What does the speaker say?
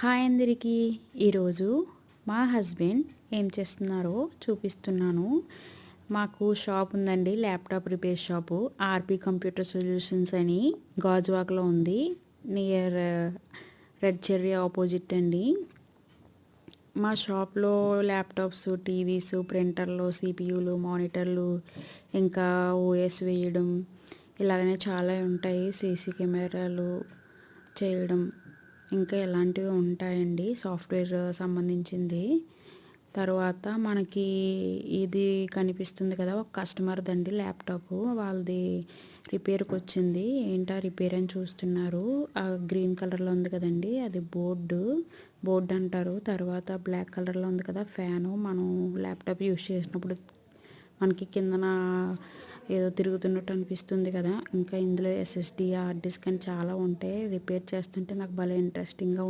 Hi అందరికీ. ఈరోజు మా హస్బెండ్ ఏం చేస్తున్నారో చూపిస్తున్నాను. మాకు షాప్ ఉందండి, ల్యాప్టాప్ రిపేర్ షాపు. ఆర్పి కంప్యూటర్ సొల్యూషన్స్ అని గాజువాకలో ఉంది, నియర్ రెడ్ చెర్రీ ఆపోజిట్ అండి. మా షాప్లో ల్యాప్టాప్స్, టీవీస్, ప్రింటర్లు, సిపియూలు, మానిటర్లు, ఇంకా ఓఎస్ వేయడం ఇలాగనే చాలా ఉంటాయి. సీసీ కెమెరాలు చేయడం ఇంకా ఎలాంటివి ఉంటాయండి, సాఫ్ట్వేర్ సంబంధించింది. తర్వాత మనకి ఇది కనిపిస్తుంది కదా, ఒక కస్టమర్ దండి ల్యాప్టాప్ వాళ్ళది రిపేర్కి వచ్చింది. ఏంటా రిపేర్ అని చూస్తున్నారు. ఆ గ్రీన్ కలర్లో ఉంది కదండి, అది బోర్డు అంటారు. తర్వాత బ్లాక్ కలర్లో ఉంది కదా ఫ్యాను, మనం ల్యాప్టాప్ యూస్ చేసినప్పుడు మనకి కిందన ఏదో తిరుగుతున్నట్టు అనిపిస్తుంది కదా. ఇంకా ఇందులో ఎస్ఎస్డి, హార్డ్ డిస్క్ అని చాలా ఉంటాయి. రిపేర్ చేస్తుంటే నాకు భలే ఇంట్రెస్టింగ్గా